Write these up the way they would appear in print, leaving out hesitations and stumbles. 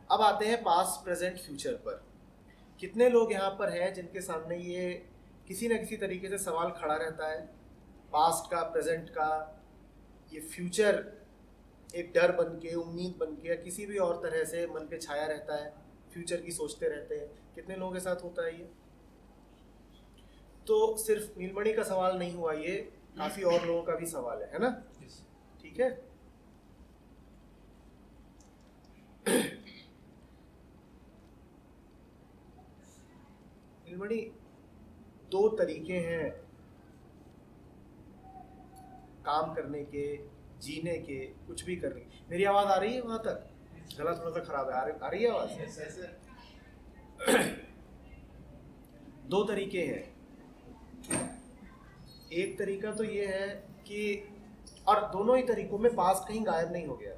अब आते हैं पास्ट प्रेजेंट फ्यूचर पर। कितने लोग यहाँ पर हैं जिनके सामने ये किसी न किसी तरीके से सवाल खड़ा रहता है, पास्ट का, प्रेजेंट का, ये फ्यूचर एक डर बन के, उम्मीद बन के, या किसी भी और तरह से मन पे छाया रहता है, फ्यूचर की सोचते रहते हैं। कितने लोगों के साथ होता है ये? तो सिर्फ नीलमणि का सवाल नहीं हुआ, ये काफी और लोगों का भी सवाल है ना? ठीक है। नीलमणि, दो तरीके हैं काम करने के, जीने के, कुछ भी करने के। मेरी आवाज आ रही है वहां तक? गला थोड़ा सा खराब है, आ रही है आवाज? दो तरीके हैं। एक तरीका तो ये है कि, और दोनों ही तरीकों में पास्ट कहीं गायब नहीं हो गया।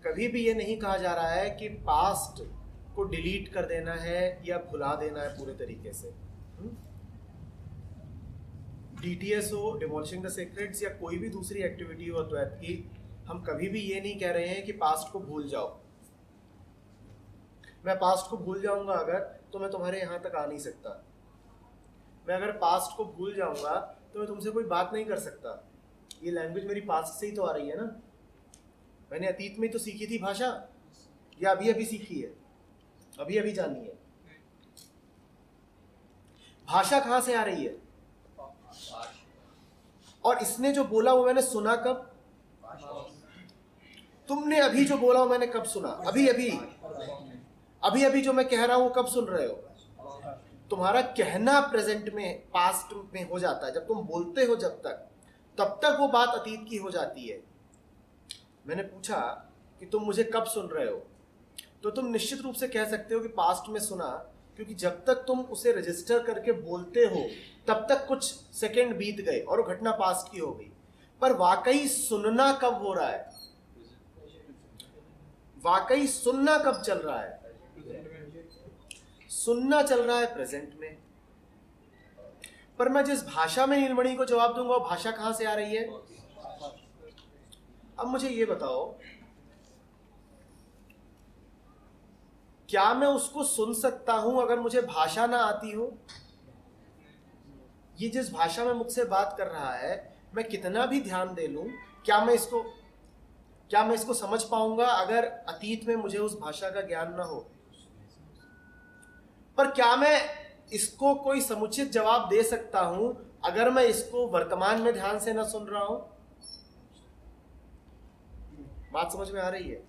कभी भी ये नहीं कहा जा रहा है कि पास्ट को डिलीट कर देना है या भुला देना है पूरे तरीके से। DTS हो, डिमोलिशिंग द सीक्रेट्स, या कोई भी दूसरी एक्टिविटी हो अद्वैत की, हम कभी भी ये नहीं कह रहे हैं कि पास्ट को भूल जाओ। मैं पास्ट को भूल जाऊंगा अगर, तो मैं तुम्हारे यहां तक आ नहीं सकता। मैं अगर पास्ट को भूल जाऊंगा तो मैं तुमसे कोई बात नहीं कर सकता। ये लैंग्वेज मेरी पास्ट से ही तो आ रही है ना। मैंने अतीत में तो सीखी थी भाषा, या अभी अभी सीखी है, अभी अभी जानी है। भाषा कहां से आ रही है? और इसने जो बोला वो मैंने सुना कब? तुमने अभी जो बोला वो मैंने कब सुना? अभी अभी। अभी अभी जो मैं कह रहा हूं कब सुन रहे हो? तुम्हारा कहना प्रेजेंट में, पास्ट में हो जाता है। जब तुम बोलते हो, जब तक, तब तक वो बात अतीत की हो जाती है। मैंने पूछा कि तुम मुझे कब सुन रहे हो, तो तुम निश्चित रूप से कह सकते हो कि पास्ट में सुना, क्योंकि जब तक तुम उसे रजिस्टर करके बोलते हो तब तक कुछ सेकंड बीत गए और वो घटना पास्ट की हो गई। पर वाकई सुनना कब हो रहा है? वाकई सुनना कब चल रहा है? सुनना चल रहा है प्रेजेंट में। पर मैं जिस भाषा में नीलमणि को जवाब दूंगा वो भाषा कहां से आ रही है? अब मुझे ये बताओ, क्या मैं उसको सुन सकता हूं अगर मुझे भाषा ना आती हो? ये जिस भाषा में मुझसे बात कर रहा है, मैं कितना भी ध्यान दे लूं, क्या मैं इसको समझ पाऊंगा अगर अतीत में मुझे उस भाषा का ज्ञान ना हो? पर क्या मैं इसको कोई समुचित जवाब दे सकता हूं अगर मैं इसको वर्तमान में ध्यान से ना सुन रहा हूं? बात समझ में आ रही है?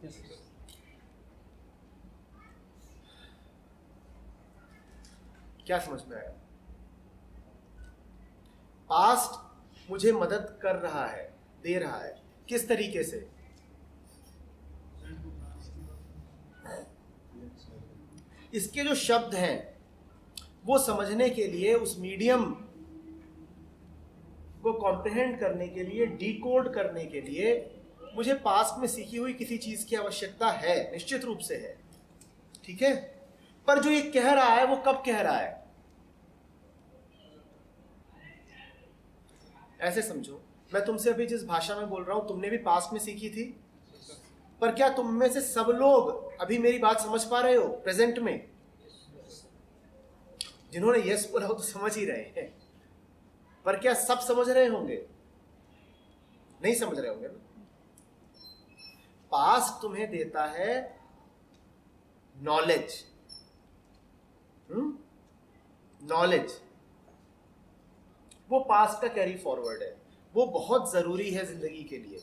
क्या समझ में आया? पास्ट मुझे मदद कर रहा है, दे रहा है। किस तरीके से? इसके जो शब्द हैं वो समझने के लिए, उस मीडियम को कॉम्प्रिहेंड करने के लिए, डिकोड करने के लिए मुझे पास्ट में सीखी हुई किसी चीज की आवश्यकता है, निश्चित रूप से है। ठीक है। पर जो ये कह रहा है वो कब कह रहा है? ऐसे समझो, मैं तुमसे अभी जिस भाषा में बोल रहा हूं तुमने भी पास्ट में सीखी थी। पर क्या तुम में से सब लोग अभी मेरी बात समझ पा रहे हो प्रेजेंट में? जिन्होंने यस बोला वो तो समझ ही रहे हैं, पर क्या सब समझ रहे होंगे? नहीं समझ रहे होंगे ना। पास्ट तुम्हें देता है नॉलेज। नॉलेज वो पास्ट का कैरी फॉरवर्ड है, वो बहुत जरूरी है जिंदगी के लिए।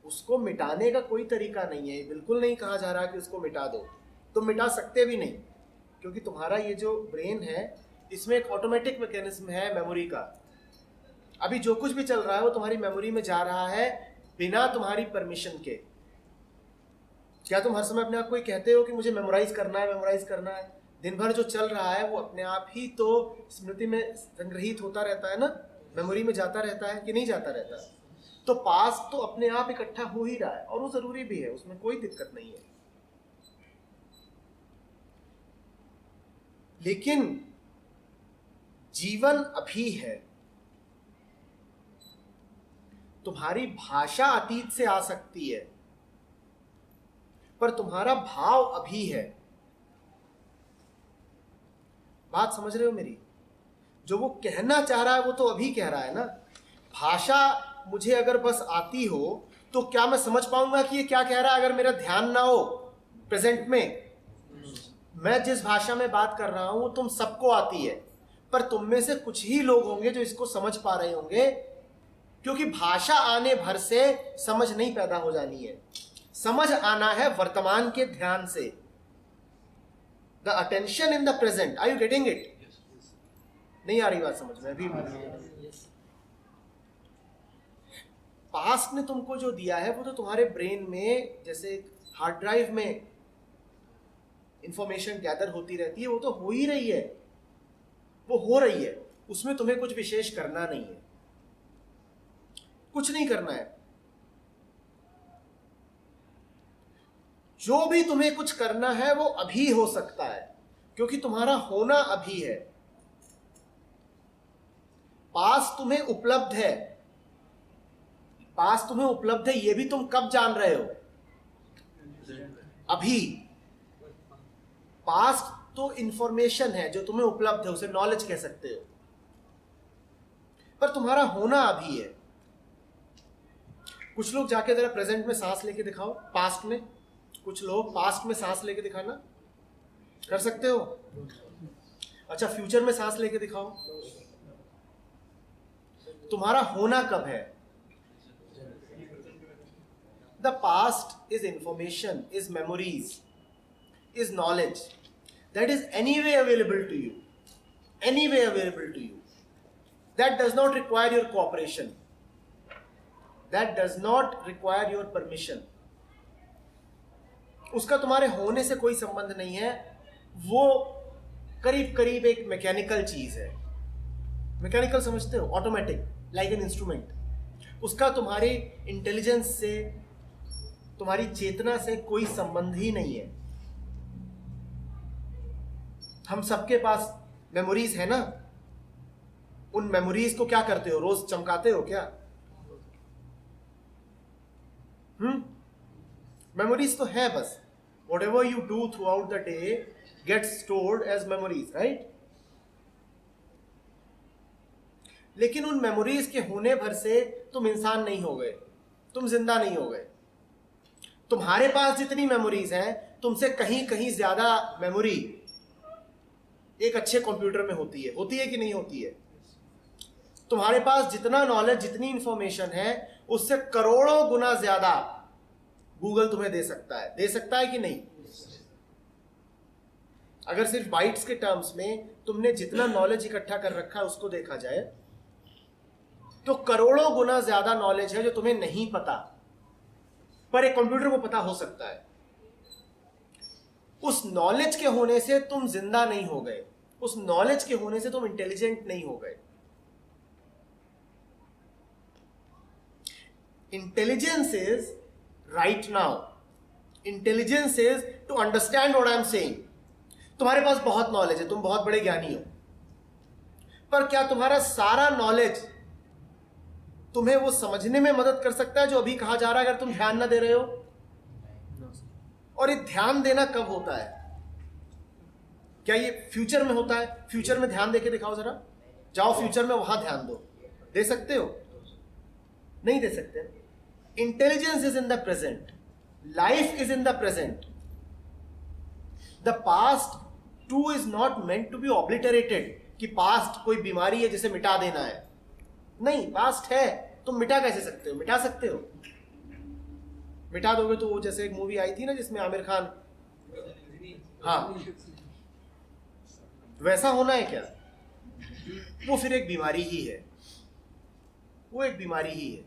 उसको मिटाने का कोई तरीका नहीं है। बिल्कुल नहीं कहा जा रहा कि उसको मिटा दो, तुम मिटा सकते भी नहीं, क्योंकि तुम्हारा ये जो ब्रेन है इसमें एक ऑटोमेटिक मैकेनिज्म है मेमोरी का। अभी जो कुछ भी चल रहा है वो तुम्हारी मेमोरी में जा रहा है बिना तुम्हारी परमिशन के। क्या तुम हर समय अपने आप को कहते हो कि मुझे मेमोराइज करना है, मेमोराइज करना है? दिन भर जो चल रहा है वो अपने आप ही तो स्मृति में संग्रहित होता रहता है ना, मेमोरी में जाता रहता है कि नहीं जाता रहता? तो पास्ट तो अपने आप इकट्ठा हो ही रहा है, और वो जरूरी भी है, उसमें कोई दिक्कत नहीं है। लेकिन जीवन अभी है। तुम्हारी भाषा अतीत से आ सकती है, पर तुम्हारा भाव अभी है। बात समझ रहे हो मेरी? जो वो कहना चाह रहा है वो तो अभी कह रहा है ना। भाषा मुझे अगर बस आती हो तो क्या मैं समझ पाऊंगा कि ये क्या कह रहा है अगर मेरा ध्यान ना हो प्रेजेंट में? मैं जिस भाषा में बात कर रहा हूं वो तुम सबको आती है, पर तुम में से कुछ ही लोग होंगे जो इसको समझ पा रहे होंगे, क्योंकि भाषा आने भर से समझ नहीं पैदा हो जानी है। समझ आना है वर्तमान के ध्यान से। The attention in the present. Are you getting it? नहीं आ रही बात समझ में अभी? पास्ट ने तुमको जो दिया है वो तो तुम्हारे ब्रेन में जैसे हार्ड ड्राइव में इंफॉर्मेशन गैदर होती रहती है, वो तो हो ही रही है, वो हो रही है। उसमें तुम्हें कुछ विशेष करना नहीं है, कुछ नहीं करना है। जो भी तुम्हें कुछ करना है वो अभी हो सकता है, क्योंकि तुम्हारा होना अभी है। पास तुम्हें उपलब्ध है, पास तुम्हें उपलब्ध है, ये भी तुम कब जान रहे हो? अभी। पास तो इंफॉर्मेशन है जो तुम्हें उपलब्ध है, उसे नॉलेज कह सकते हो, पर तुम्हारा होना अभी है। कुछ लोग जाके जरा प्रेजेंट में सांस लेके दिखाओ, पास्ट में। कुछ लोग पास्ट में सांस लेके दिखाना कर सकते हो? अच्छा, फ्यूचर में सांस लेके दिखाओ। तुम्हारा होना कब है? The past is information, is memories, is knowledge that is anyway available to you, anyway available to you. That does not require your cooperation, that does not require your permission. उसका तुम्हारे होने से कोई संबंध नहीं है। वो करीब करीब एक मैकेनिकल चीज है। मैकेनिकल समझते हो? Automatic, like an instrument. उसका तुम्हारी इंटेलिजेंस से, तुम्हारी चेतना से कोई संबंध ही नहीं है। हम सबके पास मेमोरीज है ना। उन मेमोरीज को क्या करते हो? रोज चमकाते हो क्या? मेमोरीज तो है बस। whatever you do throughout the day gets stored as memories, right? लेकिन उन मेमोरीज के होने भर से तुम इंसान नहीं हो गए, तुम जिंदा नहीं हो गए। तुम्हारे पास जितनी मेमोरीज हैं, तुमसे कहीं कहीं ज्यादा मेमोरी एक अच्छे कंप्यूटर में होती है कि नहीं होती है? तुम्हारे पास जितना नॉलेज, जितनी इंफॉर्मेशन है, उससे करोड़ों गुना ज्यादा गूगल तुम्हें दे सकता है कि नहीं? अगर सिर्फ बाइट्स के टर्म्स में तुमने जितना नॉलेज इकट्ठा कर रखा है उसको देखा जाए, तो करोड़ों गुना ज्यादा नॉलेज है जो तुम्हें नहीं पता, पर एक कंप्यूटर को पता हो सकता है। उस नॉलेज के होने से तुम जिंदा नहीं हो गए, उस नॉलेज के होने से तुम इंटेलिजेंट नहीं हो गए। Intelligence is right now, intelligence is to understand what I am saying. तुम्हारे पास बहुत नॉलेज है, तुम बहुत बड़े ज्ञानी हो, पर क्या तुम्हारा सारा नॉलेज तुम्हें वो समझने में मदद कर सकता है जो अभी कहा जा रहा है, अगर तुम ध्यान ना दे रहे हो? और ये ध्यान देना कब होता है? क्या ये फ्यूचर में होता है? फ्यूचर में ध्यान देके दिखाओ जरा। जाओ फ्यूचर में, वहां ध्यान दो। दे सकते हो? नहीं दे सकते। Intelligence is in the present, life is in the present. The past too is not meant to be obliterated, कि पास्ट कोई बीमारी है जिसे मिटा देना है। नहीं, पास्ट है, तुम मिटा कैसे सकते हो? मिटा सकते हो? मिटा दोगे तो वो जैसे एक मूवी आई थी ना जिसमें आमिर खान, हाँ, वैसा होना है क्या? वो फिर एक बीमारी ही है, वो एक बीमारी ही है।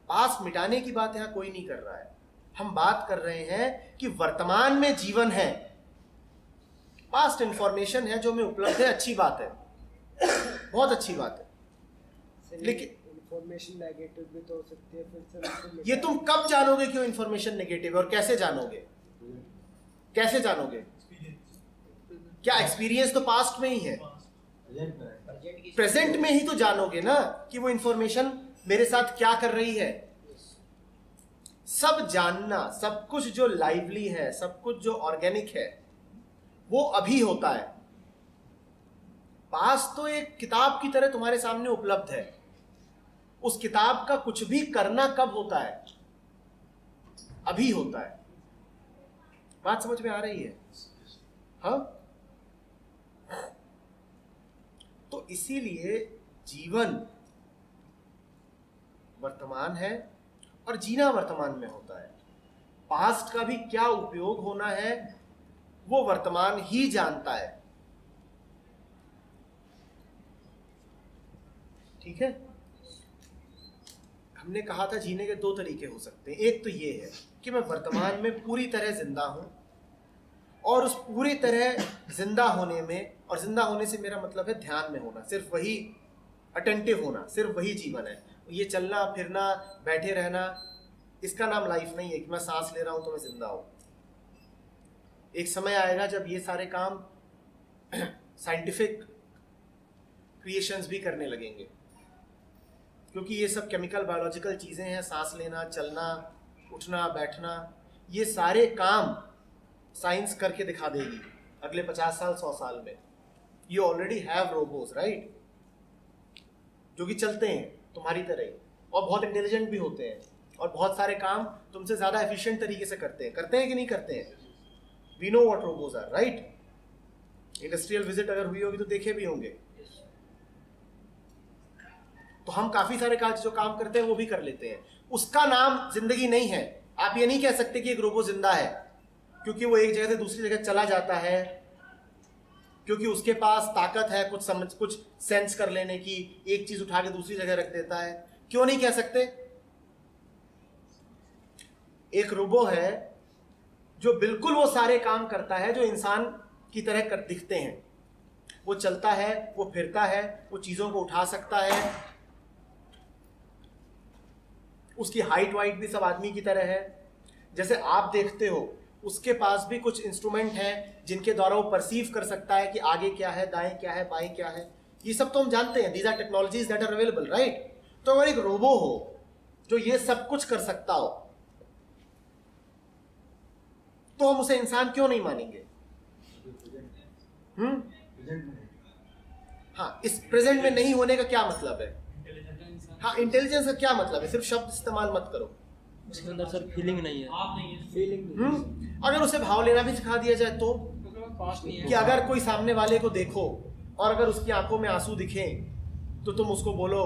पास्ट मिटाने की बात यहां कोई नहीं कर रहा है। हम बात कर रहे हैं कि वर्तमान में जीवन है, पास्ट इंफॉर्मेशन है जो हमें उपलब्ध है। अच्छी बात है, बहुत अच्छी बात है, लेकिन इंफॉर्मेशन नेगेटिव भी तो हो सकती है। फिर ये तुम कब जानोगे क्यों इंफॉर्मेशन नेगेटिव है? और कैसे जानोगे? कैसे जानोगे? क्या एक्सपीरियंस तो पास्ट में ही है, प्रेजेंट में ही तो जानोगे ना कि वो इंफॉर्मेशन मेरे साथ क्या कर रही है। सब जानना, सब कुछ जो लाइवली है, सब कुछ जो ऑर्गेनिक है, वो अभी होता है। पास्ट तो एक किताब की तरह तुम्हारे सामने उपलब्ध है। उस किताब का कुछ भी करना कब होता है? अभी होता है। बात समझ में आ रही है? हाँ। तो इसीलिए जीवन वर्तमान है और जीना वर्तमान में होता है। पास्ट का भी क्या उपयोग होना है वो वर्तमान ही जानता है। ठीक है। हमने कहा था जीने के दो तरीके हो सकते हैं। एक तो ये है कि मैं वर्तमान में पूरी तरह जिंदा हूं, और उस पूरी तरह जिंदा होने में, और जिंदा होने से मेरा मतलब है ध्यान में होना, सिर्फ वही अटेंटिव होना, सिर्फ वही जीवन है। ये चलना फिरना बैठे रहना, इसका नाम लाइफ नहीं है कि मैं सांस ले रहा हूं तो मैं जिंदा हूं। एक समय आएगा जब ये सारे काम साइंटिफिक क्रिएशंस भी करने लगेंगे, क्योंकि ये सब केमिकल बायोलॉजिकल चीजें हैं। सांस लेना, चलना, उठना, बैठना, ये सारे काम साइंस करके दिखा देगी अगले 50 साल 100 साल में। You already have robots, right, जो कि चलते हैं तुम्हारी तरह ही, और बहुत इंटेलिजेंट भी होते हैं, और बहुत सारे काम तुमसे ज्यादा एफिशिएंट तरीके से करते हैं कि नहीं करते हैं? We know what robots are, right. Industrial visit अगर हुई होगी तो देखे भी होंगे। तो हम काफी सारे जो काम करते हैं वो भी कर लेते हैं। उसका नाम जिंदगी नहीं है। आप ये नहीं कह सकते कि एक रोबो जिंदा है, क्योंकि वो एक जगह से दूसरी जगह चला जाता है, क्योंकि उसके पास ताकत है कुछ सेंस कर लेने की, एक चीज उठा के दूसरी जगह रख देता है। क्यों नहीं कह सकते? एक रोबो है जो बिल्कुल वो सारे काम करता है जो इंसान की तरह कर दिखते हैं। वो चलता है, वो फिरता है, वो चीजों को उठा सकता है, उसकी हाइट वाइट भी सब आदमी की तरह है। जैसे आप देखते हो, उसके पास भी कुछ इंस्ट्रूमेंट हैं जिनके द्वारा वो परसीव कर सकता है कि आगे क्या है, दाएं क्या है, बाएं क्या है। ये सब तो हम जानते हैं। These are technologies that are available, right. तो अगर एक रोबो हो जो ये सब कुछ कर सकता हो, तो हम उसे इंसान क्यों नहीं मानेंगे? हाँ, इस प्रेजेंट में नहीं होने का क्या मतलब है? हाँ, इंटेलिजेंस का क्या मतलब है? सिर्फ शब्द इस्तेमाल मत करो। उसके अंदर सर फीलिंग नहीं है। आप नहीं है, फीलिंग अगर उसे भाव लेना भी सिखा दिया जाए तो पास्ट नहीं है कि अगर कोई सामने वाले को देखो और अगर उसकी आंखों में आंसू दिखें तो तुम उसको बोलो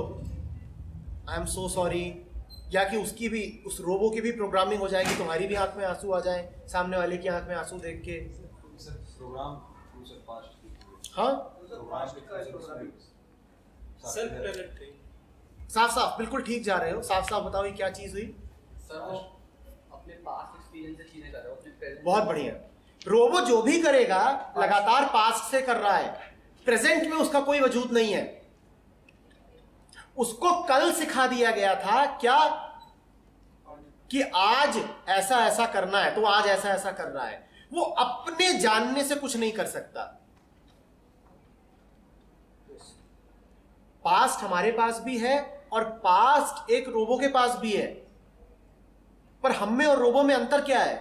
आई एम सो सॉरी, या कि उसकी भी, उस रोबो की भी प्रोग्रामिंग हो जाएगी, तुम्हारी भी आंख में आंसू आ जाए सामने वाले की आंख में आंसू देख के। हाँ, साफ साफ बिल्कुल ठीक जा रहे हो। साफ साफ बताओ ये क्या चीज हुई? सर वो अपने पास्ट एक्सपीरियंस से चीजें कर रहे हो, अपने प्रेजेंट। बहुत बढ़िया। रोबो जो भी करेगा लगातार पास्ट से कर रहा है, प्रेजेंट में उसका कोई वजूद नहीं है। उसको कल सिखा दिया गया था क्या कि आज ऐसा ऐसा करना है, तो आज ऐसा ऐसा कर रहा है। वो अपने जानने से कुछ नहीं कर सकता। पास्ट हमारे पास भी है और पास्ट एक रोबो के पास भी है, पर हम में और रोबो में अंतर क्या है?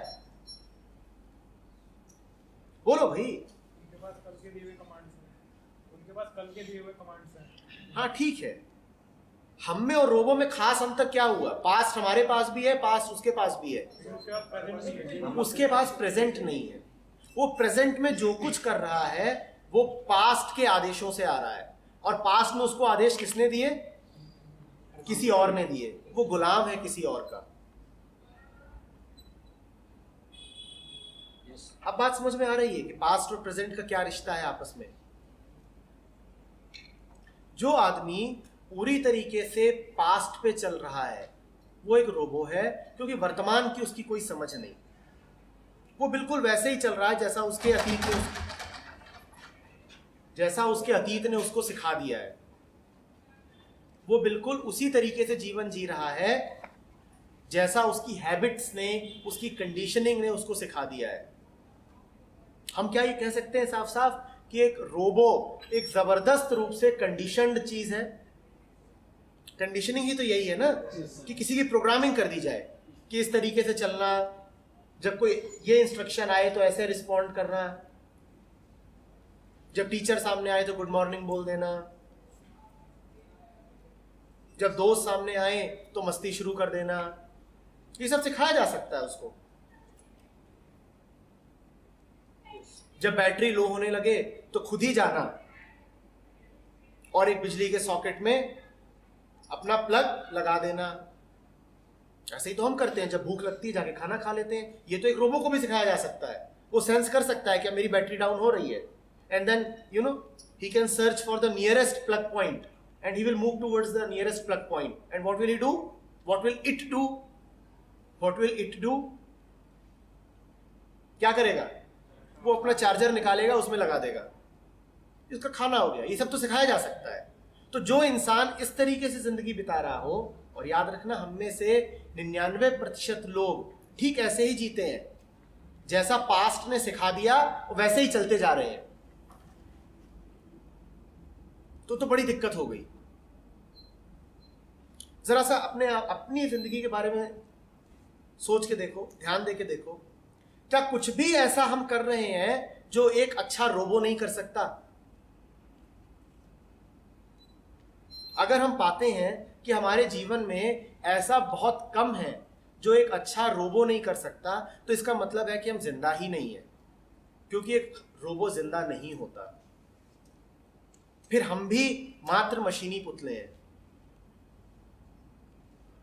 बोलो भाई। उनके पास कल के दिए हुए कमांड्स हैं, उनके पास कल के दिए हुए कमांड्स हैं। हाँ ठीक है, हम में और रोबो में खास अंतर क्या हुआ? पास्ट हमारे पास भी है, पास्ट उसके पास भी है, उसके पास प्रेजेंट नहीं है। उसके पास प्रेजेंट नहीं है। वो प्रेजेंट में जो कुछ कर रहा है वो पास्ट के आदेशों से आ रहा है, और पास्ट में उसको आदेश किसने दिए? किसी और ने दिए। वो गुलाम है किसी और का। अब बात समझ में आ रही है कि पास्ट और प्रेजेंट का क्या रिश्ता है आपस में? जो आदमी पूरी तरीके से पास्ट पे चल रहा है वो एक रोबो है, क्योंकि वर्तमान की उसकी कोई समझ नहीं। वो बिल्कुल वैसे ही चल रहा है जैसा उसके अतीत ने उसको सिखा दिया है। वो बिल्कुल उसी तरीके से जीवन जी रहा है जैसा उसकी हैबिट्स ने, उसकी कंडीशनिंग ने उसको सिखा दिया है। हम क्या ये कह सकते हैं साफ साफ कि एक रोबो एक जबरदस्त रूप से कंडीशनड चीज है? कंडीशनिंग ही तो यही है ना, कि किसी की प्रोग्रामिंग कर दी जाए। कि इस तरीके से चलना, जब कोई ये इंस्ट्रक्शन आए तो ऐसे रिस्पॉन्ड करना, जब टीचर सामने आए तो गुड मॉर्निंग बोल देना, जब दोस्त सामने आए तो मस्ती शुरू कर देना। ये सब सिखाया जा सकता है उसको। जब बैटरी लो होने लगे तो खुद ही जाना और एक बिजली के सॉकेट में अपना प्लग लगा देना। ऐसे ही तो हम करते हैं, जब भूख लगती है जाके खाना खा लेते हैं। ये तो एक रोबो को भी सिखाया जा सकता है। वो सेंस कर सकता है कि मेरी बैटरी डाउन हो रही है, and then he can search for the nearest plug point and he will move towards the nearest plug point. And what will he do? What will it do? What will it do? क्या करेगा? वो अपना charger निकालेगा, उसमें लगा देगा, इसका खाना हो गया। ये सब तो सिखाया जा सकता है। तो जो इंसान इस तरीके से जिंदगी बिता रहा हो, और याद रखना हम में से 99% लोग ठीक ऐसे ही जीते हैं, जैसा पास्ट ने सिखा दिया वैसे ही चलते जा रहे हैं। तो बड़ी दिक्कत हो गई। जरा सा अपनी जिंदगी के बारे में सोच के देखो, ध्यान दे के देखो, क्या कुछ भी ऐसा हम कर रहे हैं जो एक अच्छा रोबो नहीं कर सकता? अगर हम पाते हैं कि हमारे जीवन में ऐसा बहुत कम है जो एक अच्छा रोबो नहीं कर सकता, तो इसका मतलब है कि हम जिंदा ही नहीं है, क्योंकि एक रोबो जिंदा नहीं होता। फिर हम भी मात्र मशीनी पुतले हैं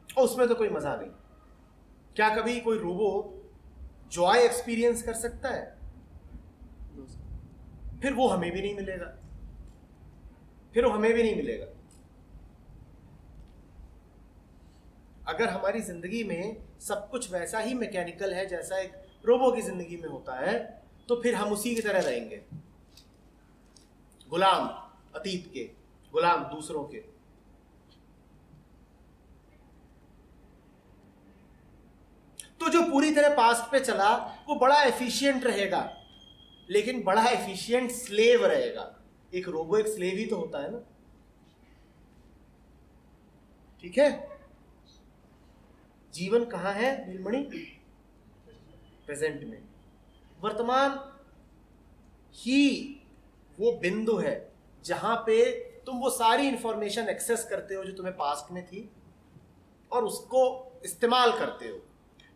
और उसमें तो कोई मजा नहीं। क्या कभी कोई रोबो जॉय एक्सपीरियंस कर सकता है? फिर वो हमें भी नहीं मिलेगा, फिर वो हमें भी नहीं मिलेगा। अगर हमारी जिंदगी में सब कुछ वैसा ही मैकेनिकल है जैसा एक रोबो की जिंदगी में होता है, तो फिर हम उसी की तरह रहेंगे, गुलाम अतीत के, गुलाम दूसरों के। तो जो पूरी तरह पास्ट पे चला वो बड़ा एफिशिएंट रहेगा, लेकिन बड़ा एफिशिएंट स्लेव रहेगा। एक रोबो एक स्लेव ही तो होता है ना, ठीक है? जीवन कहां है नीलमणि? प्रेजेंट में। वर्तमान ही वो बिंदु है जहां पे तुम वो सारी इंफॉर्मेशन एक्सेस करते हो जो तुम्हें पास्ट में थी, और उसको इस्तेमाल करते हो।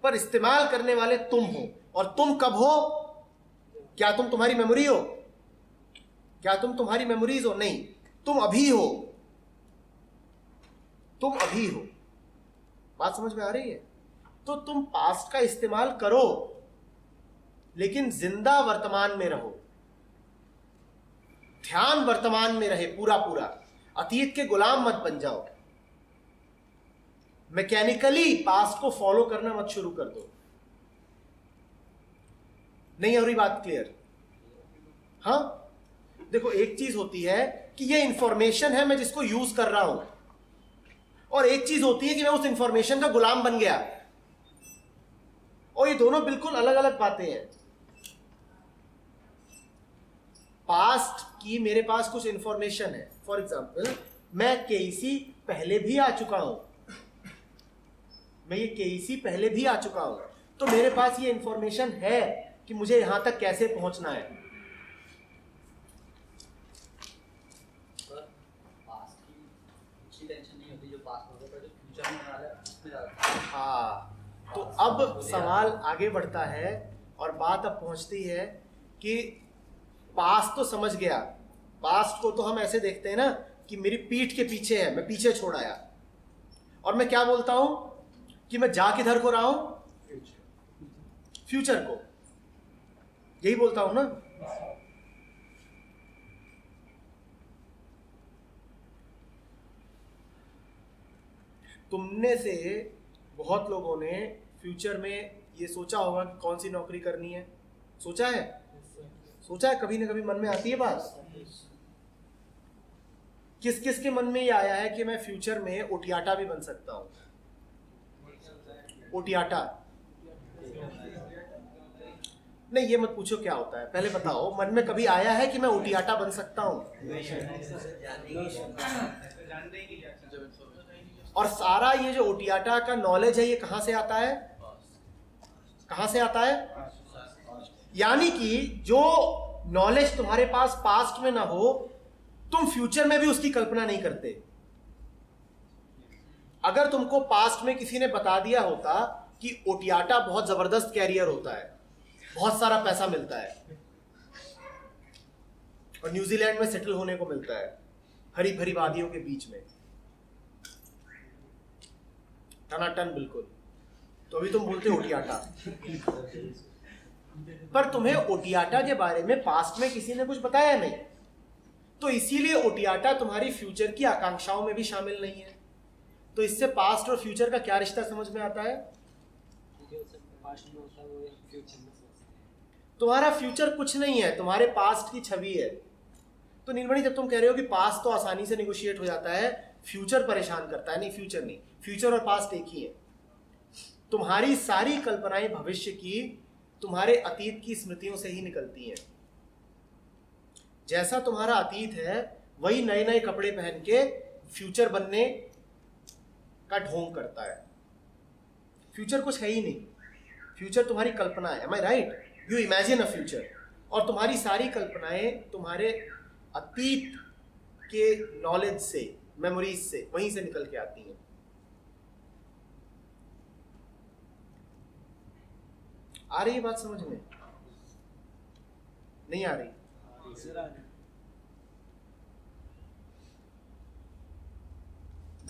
पर इस्तेमाल करने वाले तुम हो, और तुम कब हो? क्या तुम तुम्हारी मेमोरी हो? क्या तुम तुम्हारी मेमोरीज हो? नहीं, तुम अभी हो, तुम अभी हो। बात समझ में आ रही है? तो तुम पास्ट का इस्तेमाल करो, लेकिन जिंदा वर्तमान में रहो, ध्यान वर्तमान में रहे पूरा पूरा। अतीत के गुलाम मत बन जाओ, मैकेनिकली पास्ट को फॉलो करना मत शुरू कर दो। नहीं हो रही बात क्लियर? हाँ, देखो एक चीज होती है कि ये इंफॉर्मेशन है मैं जिसको यूज कर रहा हूं, और एक चीज होती है कि मैं उस इंफॉर्मेशन का गुलाम बन गया, और ये दोनों बिल्कुल अलग अलग बातें हैं। पास्ट की मेरे पास कुछ इंफॉर्मेशन है, फॉर एग्जाम्पल मैं केईसी पहले भी आ चुका हूं, मैं ये केईसी पहले भी आ चुका हूं, तो मेरे पास ये इंफॉर्मेशन है कि मुझे यहां तक कैसे पहुंचना है। हाँ, तो अब सवाल आगे बढ़ता है और बात अब पहुंचती है कि पास्ट तो समझ गया, पास्ट को तो हम ऐसे देखते हैं ना कि मेरी पीठ के पीछे है, मैं पीछे छोड़ आया, और मैं क्या बोलता हूं कि मैं जा किधर को रहा हूं? फ्यूचर को, यही बोलता हूं ना। तुमने से बहुत लोगों ने फ्यूचर में ये सोचा होगा कि कौन सी नौकरी करनी है। सोचा है? सोचा है? कभी ना कभी मन में आती है बात। किस किस के मन में ये आया है कि मैं फ्यूचर में ओटियाटा भी बन सकता हूं? ओटियाटा नहीं, ये मत पूछो क्या होता है, पहले बताओ मन में कभी आया है कि मैं ओटियाटा बन सकता हूं? और सारा ये जो ओटियाटा का नॉलेज है ये कहां से आता है? कहां से आता है? यानी कि जो नॉलेज तुम्हारे पास पास्ट में ना हो, तुम फ्यूचर में भी उसकी कल्पना नहीं करते। अगर तुमको पास्ट में किसी ने बता दिया होता कि ओटियाटा बहुत जबरदस्त कैरियर होता है, बहुत सारा पैसा मिलता है और न्यूजीलैंड में सेटल होने को मिलता है हरी भरी वादियों के बीच में, टनाटन बिल्कुल, तो अभी तुम बोलते ओटियाटा। पर तुम्हें ओटियाटा के बारे में पास्ट में किसी ने कुछ बताया नहीं, तो इसीलिए ओटियाटा तुम्हारी फ्यूचर की आकांक्षाओं में भी शामिल नहीं है। तो इससे पास्ट और फ्यूचर का क्या रिश्ता समझ में आता है? तुम्हारा फ्यूचर कुछ नहीं है, तुम्हारे पास्ट की छवि है। तो नीलमणि, जब तुम कह रहे हो कि पास्ट तो आसानी से निगोशिएट हो जाता है, फ्यूचर परेशान करता है, नहीं फ्यूचर नहीं, फ्यूचर और पास्ट एक ही है। तुम्हारी सारी कल्पनाएं भविष्य की तुम्हारे अतीत की स्मृतियों से ही निकलती हैं। जैसा तुम्हारा अतीत है वही नए नए कपड़े पहन के फ्यूचर बनने का ढोंग करता है। फ्यूचर कुछ है ही नहीं, फ्यूचर तुम्हारी कल्पना है। Am I right? You imagine a future, और तुम्हारी सारी कल्पनाएं तुम्हारे अतीत के नॉलेज से, मेमोरीज से, वहीं से निकल के आती हैं। आ रही है बात समझ में? नहीं आ रही?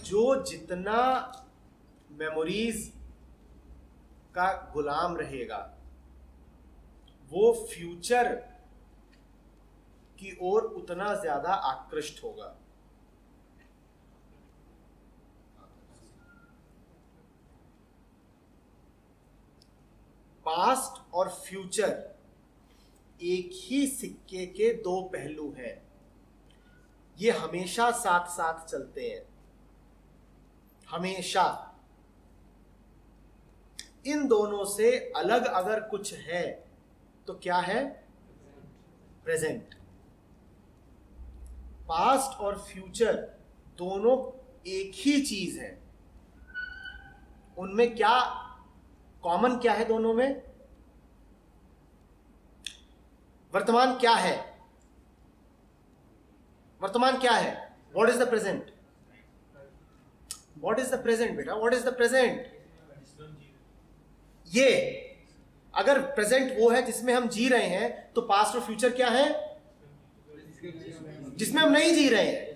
जो जितना मेमोरीज का गुलाम रहेगा वो फ्यूचर की ओर उतना ज्यादा आकृष्ट होगा। पास्ट और फ्यूचर एक ही सिक्के के दो पहलू हैं, ये हमेशा साथ साथ चलते हैं, हमेशा। इन दोनों से अलग अगर कुछ है तो क्या है? प्रेजेंट। पास्ट और फ्यूचर दोनों एक ही चीज है। उनमें क्या कॉमन क्या है दोनों में? वर्तमान क्या है? वर्तमान क्या है? What is the present? What is the present बेटा? What is the present? ये अगर प्रेजेंट वो है जिसमें हम जी रहे हैं, तो पास्ट और फ्यूचर क्या है? जिसमें हम नहीं जी रहे हैं,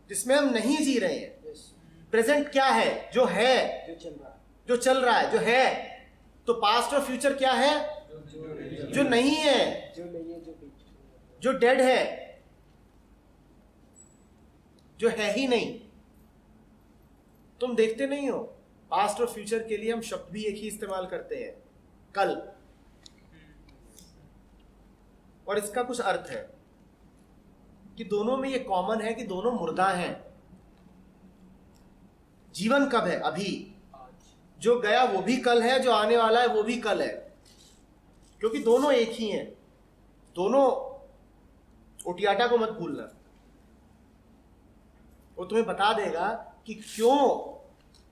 जिसमें हम नहीं जी रहे हैं। प्रेजेंट क्या है? जो है, जो चल रहा है, जो है। तो पास्ट और फ्यूचर क्या है? जो नहीं है, जो डेड है, जो है ही नहीं। तुम देखते नहीं हो, पास्ट और फ्यूचर के लिए हम शब्द भी एक ही इस्तेमाल करते हैं, कल। और इसका कुछ अर्थ है कि दोनों में ये कॉमन है कि दोनों मुर्दा हैं। जीवन कब है? अभी। जो गया वो भी कल है, जो आने वाला है वो भी कल है, क्योंकि दोनों एक ही हैं। दोनों, ओटियाटा को मत भूलना, वो तुम्हें बता देगा कि क्यों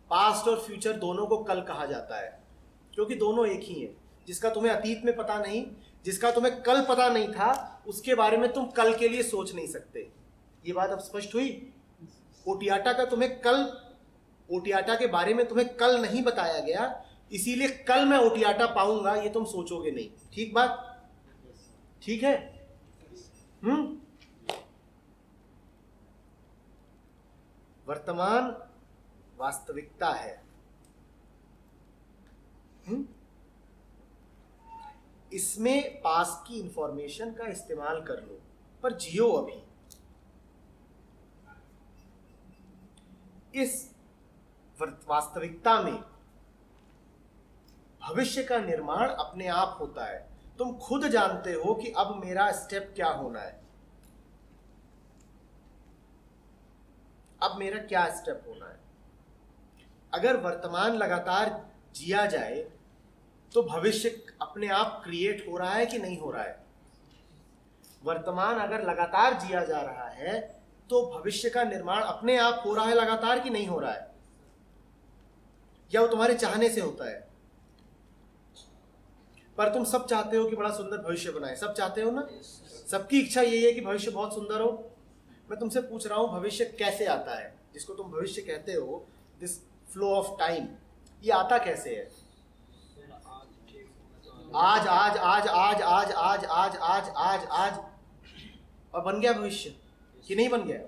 पास्ट और फ्यूचर दोनों को कल कहा जाता है। क्योंकि दोनों एक ही हैं। जिसका तुम्हें अतीत में पता नहीं, जिसका तुम्हें कल पता नहीं था, उसके बारे में तुम कल के लिए सोच नहीं सकते। ये बात अब स्पष्ट हुई? ओटियाटा का तुम्हें कल, ओटियाटा के बारे में तुम्हें कल नहीं बताया गया, इसीलिए कल मैं ओटियाटा पाऊंगा ये तुम सोचोगे नहीं। ठीक बात? ठीक है? वर्तमान वास्तविकता है। इसमें पास की इंफॉर्मेशन का इस्तेमाल कर लो, पर जियो अभी। इस वास्तविकता में भविष्य का निर्माण अपने आप होता है। तुम खुद जानते हो कि अब मेरा स्टेप क्या होना है, अब मेरा क्या स्टेप होना है। अगर वर्तमान लगातार जिया जाए तो भविष्य अपने आप क्रिएट हो रहा है कि नहीं हो रहा है? वर्तमान अगर लगातार जिया जा रहा है तो भविष्य का निर्माण अपने आप हो रहा है लगातार कि नहीं हो रहा है? या वो तुम्हारे चाहने से होता है? पर तुम सब चाहते हो कि बड़ा सुंदर भविष्य बनाए, सब चाहते हो ना? सबकी इच्छा यही है कि भविष्य बहुत सुंदर हो। मैं तुमसे पूछ रहा हूं भविष्य कैसे आता है, जिसको तुम भविष्य कहते हो, दिस फ्लो ऑफ टाइम, ये आता कैसे है? आज आज आज आज आज आज आज आज आज आज और बन गया भविष्य कि नहीं बन गया?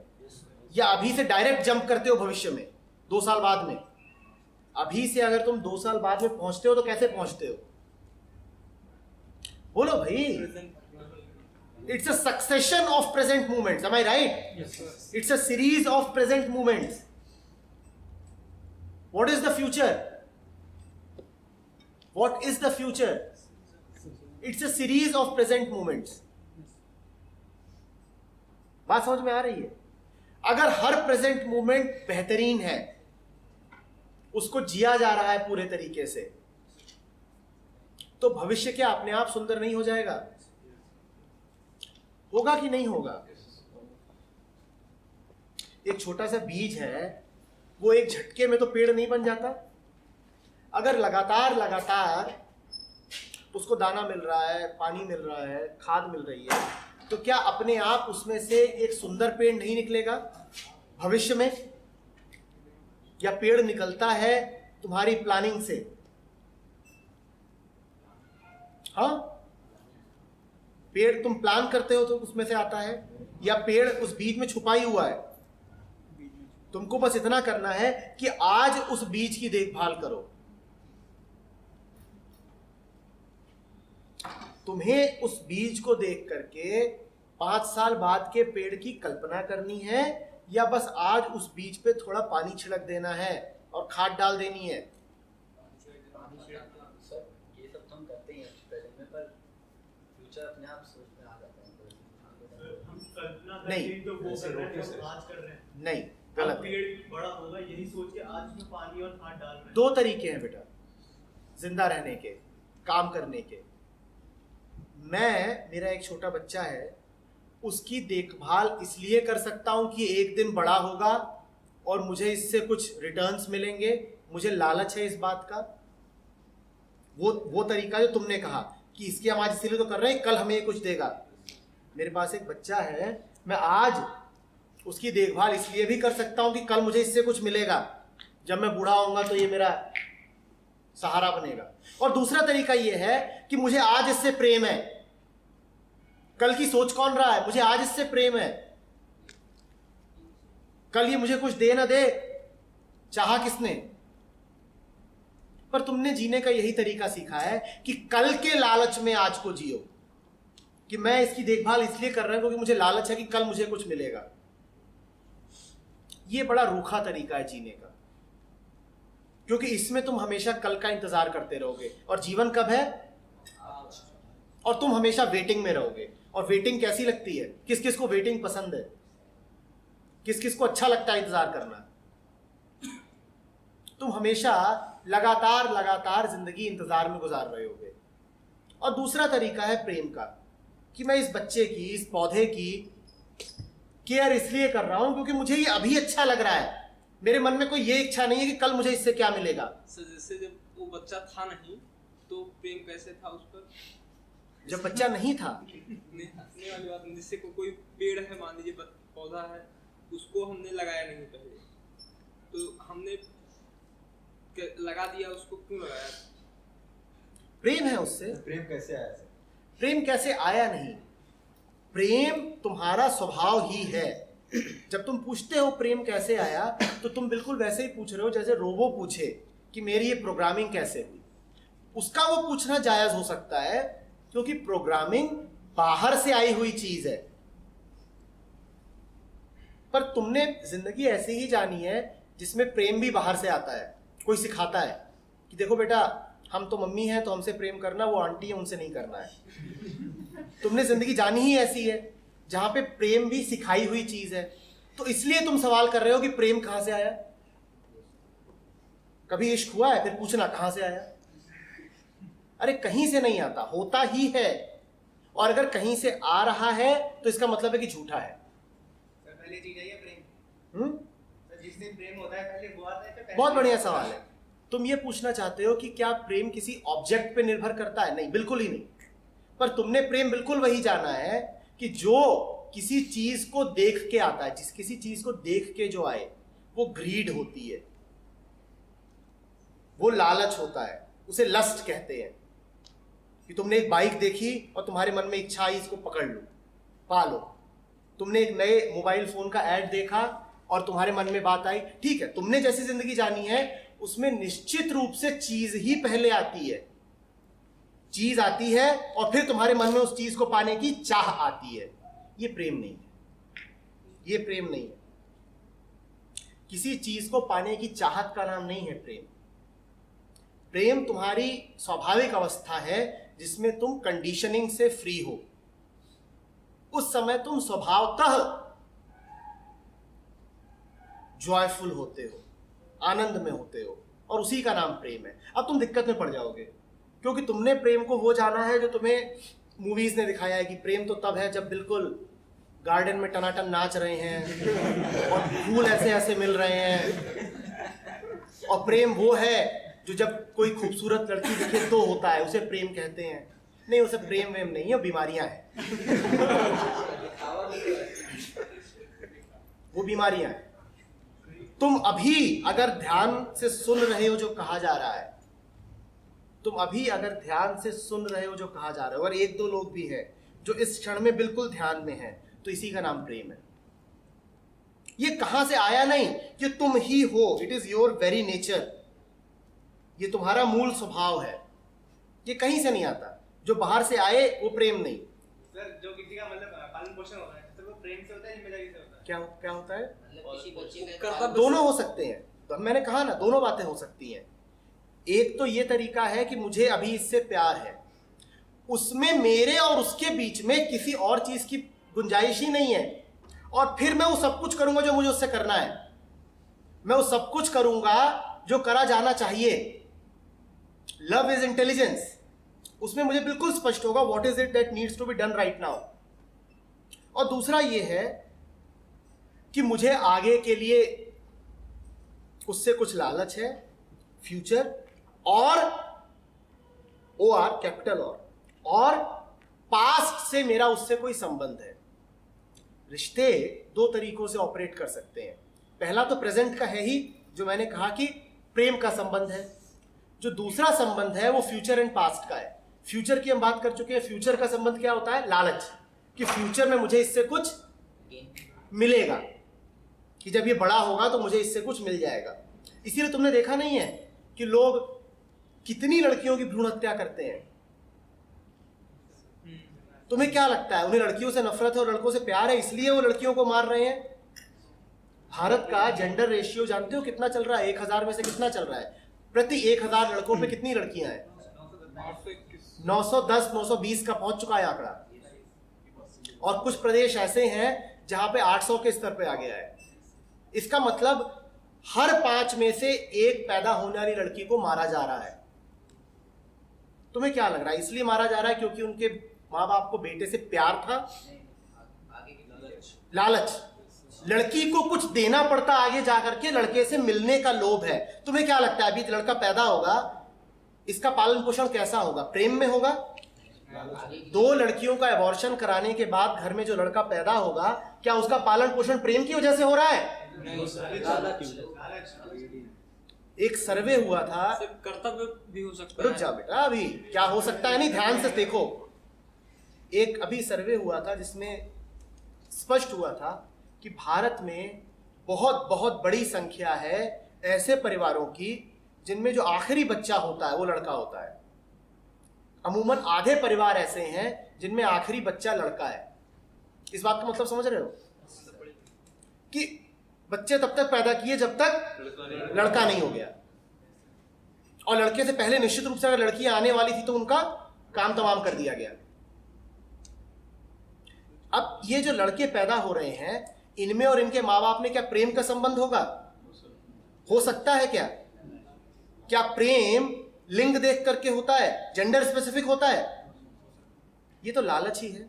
या अभी से डायरेक्ट जंप करते हो भविष्य में 2 साल बाद में? अभी से अगर तुम 2 साल बाद में पहुंचते हो तो कैसे पहुंचते हो? बोलो भाई। It's a succession of present movements, am I right? It's a series of present movements. What is the future? What is the future? It's a series of present movements. बात समझ में आ रही है? अगर हर प्रेजेंट मूवमेंट बेहतरीन है, उसको जिया जा रहा है पूरे तरीके से, तो भविष्य क्या अपने आप सुंदर नहीं हो जाएगा? होगा कि नहीं होगा? एक छोटा सा बीज है, वो एक झटके में तो पेड़ नहीं बन जाता। अगर लगातार लगातार उसको दाना मिल रहा है, पानी मिल रहा है, खाद मिल रही है, तो क्या अपने आप उसमें से एक सुंदर पेड़ नहीं निकलेगा भविष्य में? या पेड़ निकलता है तुम्हारी प्लानिंग से? हाँ, पेड़ तुम प्लान करते हो तो उसमें से आता है, या पेड़ उस बीज में छुपा ही हुआ है? तुमको बस इतना करना है कि आज उस बीज की देखभाल करो। तुम्हें उस बीज को देख करके 5 साल बाद के पेड़ की कल्पना करनी है, या बस आज उस बीज पे थोड़ा पानी छिड़क देना है और खाद डाल देनी है? सर ये सब तो हम करते ही हैं प्रेजेंट में, पर फ्यूचर अपने आप सोच में आ जाता है। हम कल्पना नहीं, करके जो वो कर रहे हैं जो आज कर रहे हैं, नहीं, गलत है। पेड़ बड़ा होगा यही सोच के आज उसमें पानी और खाद डाल रहे हैं। 2 तरीके हैं बेटा जिंदा रहने के, काम करने के। मेरा एक छोटा बच्चा है, उसकी देखभाल इसलिए कर सकता हूं कि एक दिन बड़ा होगा और मुझे इससे कुछ रिटर्न्स मिलेंगे, मुझे लालच है इस बात का। वो तरीका जो तुमने कहा कि इसकी हम आज इसीलिए तो कर रहे हैं, कल हमें ये कुछ देगा। मेरे पास एक बच्चा है, मैं आज उसकी देखभाल इसलिए भी कर सकता हूं कि कल मुझे इससे कुछ मिलेगा, जब मैं बूढ़ा होऊंगा तो ये मेरा सहारा बनेगा। और दूसरा तरीका ये है कि मुझे आज इससे प्रेम है, कल की सोच कौन रहा है, मुझे आज इससे प्रेम है, कल ये मुझे कुछ दे ना दे, चाहा किसने? पर तुमने जीने का यही तरीका सीखा है कि कल के लालच में आज को जियो, कि मैं इसकी देखभाल इसलिए कर रहा हूं क्योंकि मुझे लालच है कि कल मुझे कुछ मिलेगा। ये बड़ा रूखा तरीका है जीने का, क्योंकि इसमें तुम हमेशा कल का इंतजार करते रहोगे, और जीवन कब है? और तुम हमेशा वेटिंग में रहोगे। और वेटिंग कैसी लगती है? किस किस को वेटिंग पसंद है? किस किस को अच्छा लगता है इंतजार करना? तुम हमेशा लगातार लगातार जिंदगी इंतजार में गुजार रहे होगे। और दूसरा तरीका है प्रेम का, कि मैं इस बच्चे की, इस पौधे की केयर इसलिए कर रहा हूं क्योंकि मुझे ये अभी अच्छा लग रहा है, मेरे मन में कोई ये इच्छा नहीं है कि कल मुझे इससे क्या मिलेगा। सर जैसे जब वो बच्चा था नहीं तो प्रेम कैसे था उस पर? जब बच्चा नहीं था, हंसने वाली बात नहीं, जिससे कोई पेड़ है, मान लीजिए पौधा है, उसको हमने लगाया नहीं पहले, तो हमने लगा दिया, उसको क्यों लगाया? प्रेम है उससे। प्रेम कैसे आया? प्रेम कैसे आया नहीं, प्रेम तुम्हारा स्वभाव ही है। जब तुम पूछते हो प्रेम कैसे आया, तो तुम बिल्कुल वैसे ही पूछ रहे हो जैसे रोबो पूछे कि मेरी ये प्रोग्रामिंग कैसे हुई। उसका वो पूछना जायज हो सकता है, क्योंकि प्रोग्रामिंग बाहर से आई हुई चीज है। पर तुमने जिंदगी ऐसी ही जानी है जिसमें प्रेम भी बाहर से आता है। कोई सिखाता है कि देखो बेटा, हम तो मम्मी हैं तो हमसे प्रेम करना, वो आंटी है उनसे नहीं करना है। तुमने जिंदगी जानी ही ऐसी है जहां पे प्रेम भी सिखाई हुई चीज है। तो इसलिए तुम सवाल कर रहे हो कि प्रेम कहां से आया। कभी इश्क हुआ है? फिर पूछना कहां से आया। अरे कहीं से नहीं आता, होता ही है। और अगर कहीं से आ रहा है तो इसका मतलब है कि झूठा है। सर पहले चीज है ये प्रेम। सर जिस दिन प्रेम होता है पहले वो आता है कि पहले? बहुत बढ़िया सवाल है। तुम ये पूछना चाहते हो कि क्या प्रेम किसी ऑब्जेक्ट पे निर्भर करता है? नहीं, बिल्कुल ही नहीं। पर तुमने प्रेम बिल्कुल वही जाना है कि जो किसी चीज को देख के आता है, जिस किसी चीज को देख के जो आए, वो ग्रीड होती है, वो लालच होता है, उसे लस्ट कहते हैं। कि तुमने एक बाइक देखी और तुम्हारे मन में इच्छा आई इसको पकड़ लो, पा लो। तुमने एक नए मोबाइल फोन का ऐड देखा और तुम्हारे मन में बात आई, ठीक है, तुमने जैसी जिंदगी जानी है उसमें निश्चित रूप से चीज ही पहले आती है। चीज आती है और फिर तुम्हारे मन में उस चीज को पाने की चाह आती है। ये प्रेम नहीं है, ये प्रेम नहीं है। किसी चीज को पाने की चाहत का नाम नहीं है प्रेम। प्रेम तुम्हारी स्वाभाविक अवस्था है जिसमें तुम कंडीशनिंग से फ्री हो। उस समय तुम स्वभावतः जॉयफुल होते हो, आनंद में होते हो, और उसी का नाम प्रेम है। अब तुम दिक्कत में पड़ जाओगे क्योंकि तुमने प्रेम को वो जाना है जो तुम्हें मूवीज ने दिखाया है कि प्रेम तो तब है जब बिल्कुल गार्डन में टनाटन नाच रहे हैं और फूल ऐसे ऐसे मिल रहे हैं, और प्रेम वो है जो जब कोई खूबसूरत लड़की दिखे तो होता है, उसे प्रेम कहते हैं। नहीं, उसे प्रेम वेम नहीं है, बीमारियां हैं। वो बीमारियां हैं। तुम अभी अगर ध्यान से सुन रहे हो जो कहा जा रहा है, तुम अभी अगर ध्यान से सुन रहे हो जो कहा जा रहा है, और एक दो लोग भी हैं जो इस क्षण में बिल्कुल ध्यान में हैं, तो इसी का नाम प्रेम है। ये कहां से आया नहीं, ये तुम ही हो, it is your very nature. ये तुम्हारा मूल स्वभाव है, ये कहीं से नहीं आता। जो बाहर से आए वो प्रेम नहीं। सर, जो किसी का मतलब पालन पोषण होता है तो वो प्रेम से होता है, जिम्मेदारी से होता है? क्या होता है? मतलब किसी बच्चे करता का दोनों हो सकते हैं। तो मैंने कहा ना, दोनों बातें हो सकती हैं। एक तो ये तरीका है कि मुझे अभी इससे प्यार है, उसमें मेरे और उसके बीच में किसी और चीज की गुंजाइश ही नहीं है, और फिर मैं वो सब कुछ करूंगा जो मुझे उससे करना है। मैं वो सब कुछ करूंगा जो करा जाना चाहिए। Love is intelligence. उसमें मुझे बिल्कुल स्पष्ट होगा what is it that needs to be done right now. और दूसरा ये है कि मुझे आगे के लिए उससे कुछ लालच है, फ्यूचर, और OR, कैपिटल और पास्ट से मेरा उससे कोई संबंध है। रिश्ते दो तरीकों से ऑपरेट कर सकते हैं। पहला तो प्रेजेंट का है ही, जो मैंने कहा कि प्रेम का संबंध है। जो दूसरा संबंध है वो फ्यूचर एंड पास्ट का है। फ्यूचर की हम बात कर चुके हैं। फ्यूचर का संबंध क्या होता है? लालच, कि फ्यूचर में मुझे इससे कुछ मिलेगा, कि जब ये बड़ा होगा तो मुझे इससे कुछ मिल जाएगा। इसीलिए तुमने देखा नहीं है कि लोग कितनी लड़कियों की भ्रूण हत्या करते हैं। तुम्हें क्या लगता है, उन्हें लड़कियों से नफरत है और लड़कों से प्यार है इसलिए वो लड़कियों को मार रहे हैं? भारत का जेंडर रेशियो जानते हो कितना चल रहा है? 1000 में से कितना चल रहा है? प्रति 1000 लड़कों पे कितनी लड़कियां हैं? 910, 920 का पहुंच चुका है आंकड़ा। और कुछ प्रदेश ऐसे हैं जहां पे 800 के स्तर पे आ गया है। इसका मतलब हर 5 में से एक पैदा होने वाली लड़की को मारा जा रहा है। तुम्हें क्या लग रहा है इसलिए मारा जा रहा है क्योंकि उनके माँ बाप को बेटे से प्यार था? लालच। लड़की को कुछ देना पड़ता आगे जाकर के, लड़के से मिलने का लोभ है। तुम्हें क्या लगता है अभी लड़का पैदा होगा, इसका पालन पोषण कैसा होगा? प्रेम में होगा? 2 लड़कियों का एबॉर्शन कराने के बाद घर में जो लड़का पैदा होगा, क्या उसका पालन पोषण प्रेम की वजह से हो रहा है? एक सर्वे हुआ था, कर्तव्य भी हो सकता रुक है। जा बेटा, अभी क्या हो सकता है, नहीं ध्यान से देखो। एक अभी सर्वे हुआ था जिसमें स्पष्ट हुआ था कि भारत में बहुत बहुत बड़ी संख्या है ऐसे परिवारों की जिनमें जो आखिरी बच्चा होता है वो लड़का होता है। अमूमन आधे परिवार ऐसे हैं जिनमें आखिरी बच्चा लड़का है। इस बात का मतलब समझ रहे हो कि बच्चे तब तक पैदा किए जब तक लड़का नहीं हो गया, और लड़के से पहले निश्चित रूप से अगर लड़कियां आने वाली थी तो उनका काम तमाम कर दिया गया। अब ये जो लड़के पैदा हो रहे हैं, इनमें और इनके माँ बाप में क्या प्रेम का संबंध होगा? हो सकता है क्या? क्या प्रेम लिंग देख करके होता है, जेंडर स्पेसिफिक होता है? ये तो लालच ही है।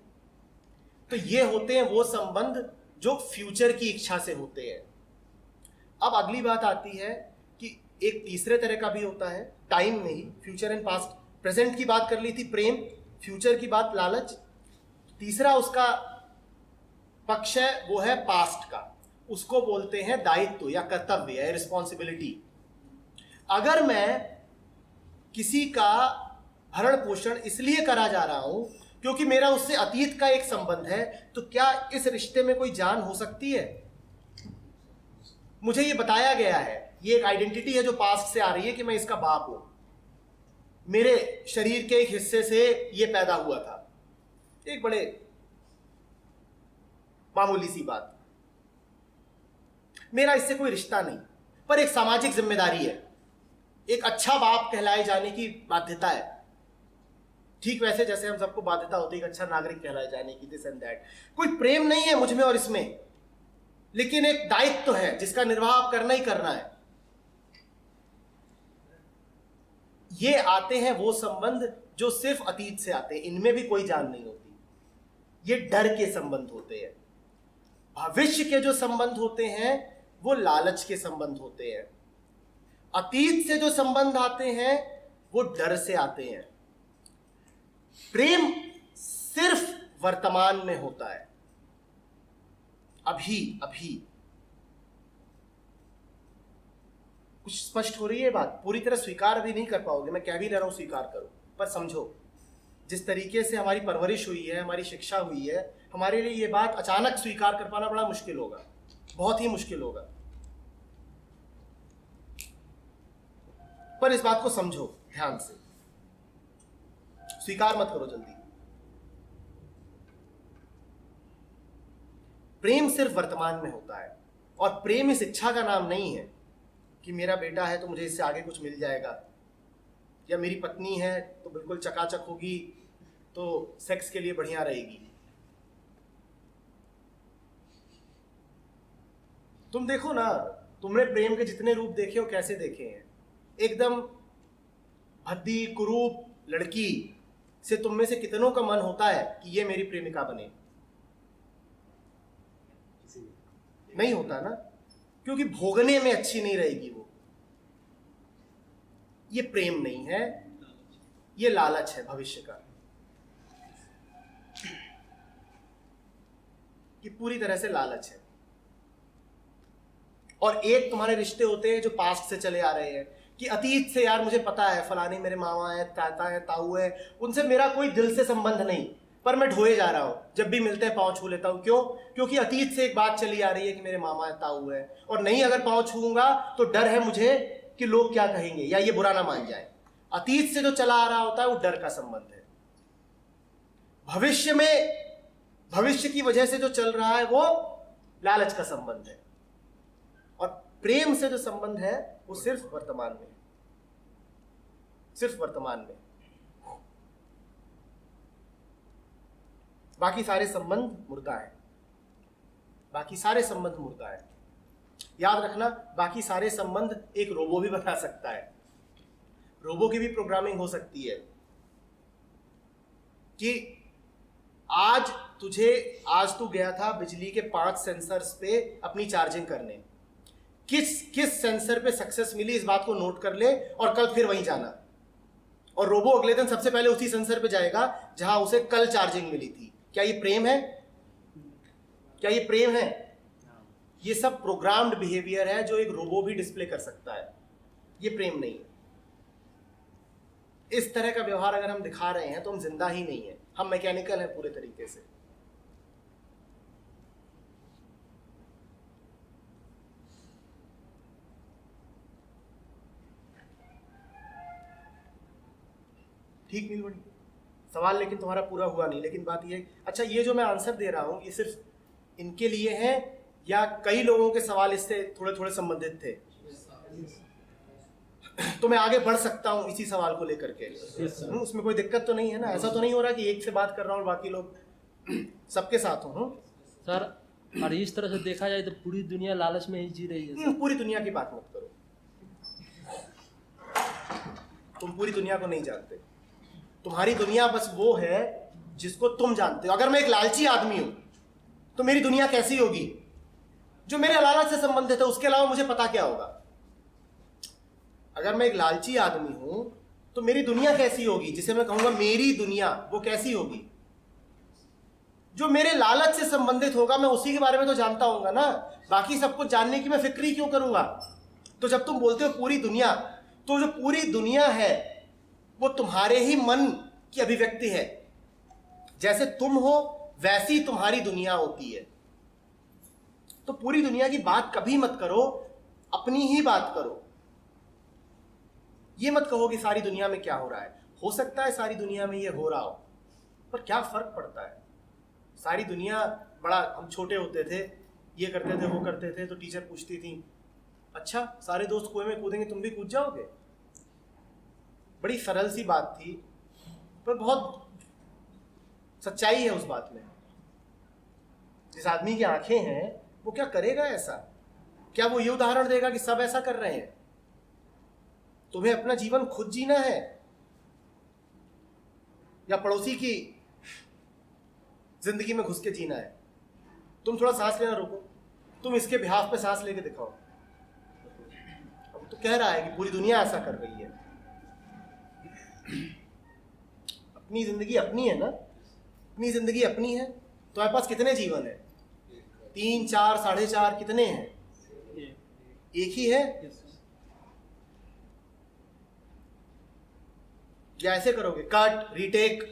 तो ये होते हैं वो संबंध जो फ्यूचर की इच्छा से होते हैं। अब अगली बात आती है कि एक तीसरे तरह का भी होता है, टाइम में ही, फ्यूचर एंड पास्ट। प्रेजेंट की बात कर ली थी प्रेम, फ्यूचर की बात लालच। तीसरा उसका पक्ष है वो है पास्ट का, उसको बोलते हैं दायित्व या कर्तव्य या रिस्पॉन्सिबिलिटी। अगर मैं किसी का भरण पोषण इसलिए करा जा रहा हूं क्योंकि मेरा उससे अतीत का एक संबंध है, तो क्या इस रिश्ते में कोई जान हो सकती है? मुझे ये बताया गया है, ये एक आइडेंटिटी है जो पास्ट से आ रही है कि मैं इसका बाप हूं, मेरे शरीर के एक हिस्से से ये पैदा हुआ था। एक बड़े मामूली सी बात, मेरा इससे कोई रिश्ता नहीं, पर एक सामाजिक जिम्मेदारी है, एक अच्छा बाप कहलाए जाने की बाध्यता है। ठीक वैसे जैसे हम सबको बाध्यता होती है एक अच्छा नागरिक कहलाए जाने की, दिस एंड दैट। कोई प्रेम नहीं है मुझ में और इसमें, लेकिन एक दायित्व है जिसका निर्वाह आप करना ही करना है। ये आते हैं वो संबंध जो सिर्फ अतीत से आते हैं, इनमें भी कोई जान नहीं होती, ये डर के संबंध होते हैं। भविष्य के जो संबंध होते हैं वो लालच के संबंध होते हैं। अतीत से जो संबंध आते हैं वो डर से आते हैं। प्रेम सिर्फ वर्तमान में होता है, अभी अभी। कुछ स्पष्ट हो रही है बात? पूरी तरह स्वीकार भी नहीं कर पाओगे, मैं कह भी रहा हूं स्वीकार करो, पर समझो जिस तरीके से हमारी परवरिश हुई है, हमारी शिक्षा हुई है, हमारे लिए ये बात अचानक स्वीकार कर पाना बड़ा मुश्किल होगा, बहुत ही मुश्किल होगा। पर इस बात को समझो ध्यान से, स्वीकार मत करो जल्दी। प्रेम सिर्फ वर्तमान में होता है, और प्रेम इस इच्छा का नाम नहीं है कि मेरा बेटा है तो मुझे इससे आगे कुछ मिल जाएगा, या मेरी पत्नी है तो बिल्कुल चकाचक होगी तो सेक्स के लिए बढ़िया रहेगी। तुम देखो ना, तुमने प्रेम के जितने रूप देखे हो कैसे देखे हैं। एकदम भद्दी कुरूप लड़की से तुम में से कितनों का मन होता है कि ये मेरी प्रेमिका बने? नहीं होता ना, क्योंकि भोगने में अच्छी नहीं रहेगी वो। ये प्रेम नहीं है, ये लालच है भविष्य का। ये पूरी तरह से लालच है। और एक तुम्हारे रिश्ते होते हैं जो पास्ट से चले आ रहे हैं कि अतीत से, यार मुझे पता है फलानी मेरे मामा है, ताता है, ताऊ है, उनसे मेरा कोई दिल से संबंध नहीं, पर मैं ढोए जा रहा हूं, जब भी मिलते हैं पांव छू लेता हूं। क्यों? क्योंकि अतीत से एक बात चली आ रही है कि मेरे मामा है, ताऊ है, और नहीं अगर पांव छूऊंगा तो डर है मुझे कि लोग क्या कहेंगे या ये बुरा ना मान जाए। अतीत से जो चला आ रहा होता है वो डर का संबंध है। भविष्य में, भविष्य की वजह से जो चल रहा है वो लालच का संबंध है। और प्रेम से जो संबंध है वो सिर्फ वर्तमान में, सिर्फ वर्तमान में। बाकी सारे संबंध मुर्दा है, बाकी सारे संबंध मुर्दा है। याद रखना, बाकी सारे संबंध एक रोबो भी बना सकता है। रोबो की भी प्रोग्रामिंग हो सकती है कि आज तू गया था बिजली के 5 सेंसर्स पे अपनी चार्जिंग करने, किस सेंसर पे सक्सेस मिली इस बात को नोट कर ले और कल फिर वहीं जाना। और रोबो अगले दिन सबसे पहले उसी सेंसर पे जाएगा जहां उसे कल चार्जिंग मिली थी। क्या ये प्रेम है? क्या ये प्रेम है? ये सब प्रोग्राम्ड बिहेवियर है जो एक रोबो भी डिस्प्ले कर सकता है। ये प्रेम नहीं है। इस तरह का व्यवहार अगर हम दिखा रहे हैं तो हम जिंदा ही नहीं है, हम मैकेनिकल हैं पूरे तरीके से। ठीक नहीं बनी सवाल, लेकिन तुम्हारा पूरा हुआ नहीं। लेकिन बात ये, अच्छा ये जो मैं आंसर दे रहा हूं ये सिर्फ इनके लिए है या कई लोगों के सवाल इससे थोड़े थोड़े संबंधित थे? तो मैं आगे बढ़ सकता हूं इसी सवाल को लेकर के। उसमें कोई दिक्कत तो नहीं है ना? ऐसा तो नहीं हो रहा कि एक से बात कर रहा हूं और बाकी लोग सबके साथ हूं? सर, और इस तरह से देखा जाए तो पूरी दुनिया लालच में ही जी रही है। पूरी दुनिया की बात मत करो, तुम पूरी दुनिया को नहीं जानते। तुम्हारी दुनिया बस वो है जिसको तुम जानते हो। अगर मैं एक लालची आदमी हूं तो मेरी दुनिया कैसी होगी? जो मेरे लालच से संबंधित है, उसके अलावा मुझे पता क्या होगा? अगर मैं एक लालची आदमी हूं तो मेरी दुनिया कैसी होगी, जिसे मैं कहूंगा मेरी दुनिया, वो कैसी होगी? जो मेरे लालच से संबंधित होगा मैं उसी के बारे में तो जानता हूंगा ना, बाकी सब कुछ जानने की मैं फिक्र ही क्यों करूंगा? तो जब तुम बोलते हो पूरी दुनिया, तो जो पूरी दुनिया है वो तुम्हारे ही मन की अभिव्यक्ति है। जैसे तुम हो वैसी तुम्हारी दुनिया होती है। तो पूरी दुनिया की बात कभी मत करो, अपनी ही बात करो। ये मत कहो कि सारी दुनिया में क्या हो रहा है। हो सकता है सारी दुनिया में ये हो रहा हो, पर क्या फर्क पड़ता है? सारी दुनिया, बड़ा हम छोटे होते थे, ये करते थे वो करते थे, तो टीचर पूछती थी, अच्छा सारे दोस्त कुएं में कूदेंगे तुम भी कूद जाओगे? बड़ी सरल सी बात थी, पर बहुत सच्चाई है उस बात में। जिस आदमी की आंखें हैं वो क्या करेगा ऐसा? क्या वो ये उदाहरण देगा कि सब ऐसा कर रहे हैं? तुम्हें अपना जीवन खुद जीना है या पड़ोसी की जिंदगी में घुस के जीना है? तुम थोड़ा सांस लेना रोको, तुम इसके बिहाफ पे सांस लेके दिखाओ। अब तो कह रहा है कि पूरी दुनिया ऐसा कर रही है। अपनी जिंदगी अपनी है ना, अपनी जिंदगी अपनी है। तुम्हारे पास कितने जीवन है? 3, 4, 4.5 कितने हैं? एक ही है। या ऐसे करोगे, कट, रीटेक,